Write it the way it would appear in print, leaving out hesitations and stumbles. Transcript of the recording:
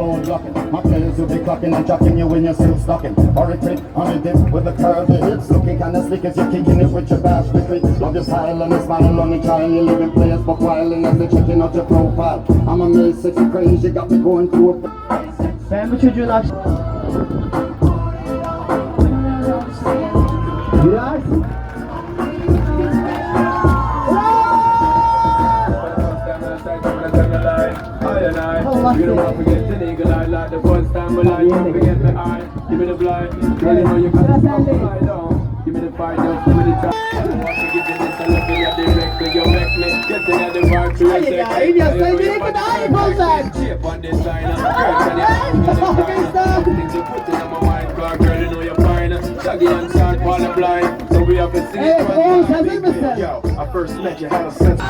My players will be clocking and jocking you when you're still stocking. Or a trick on a dip with a curvy hips. Looking kinda slick as you're kicking it with your bash between. Love your style and the smile on the trial. You live in players but wilding as they're checking out your profile. I'm a male sexy craze, you got me going through a... Ben bu çocuğun aç... Biraz... Allah You don't want to forget the nigga lie like the first time but I don't forget the eye. Give me the blind, girl you know you got to come lie down. Give me the fight, give me the time. I want to give you this, I love you directly. You make me get in the vibe to Hayır ya, İlyas sen direkt mi daha iyi olacak? Chip on this line, girl can you things you put in my mind, girl you know you're fine. Shaggy and short, all the blind. So we have to sing it. Evet Oğuz hazır mısın? Yo, I first met you, had a sense.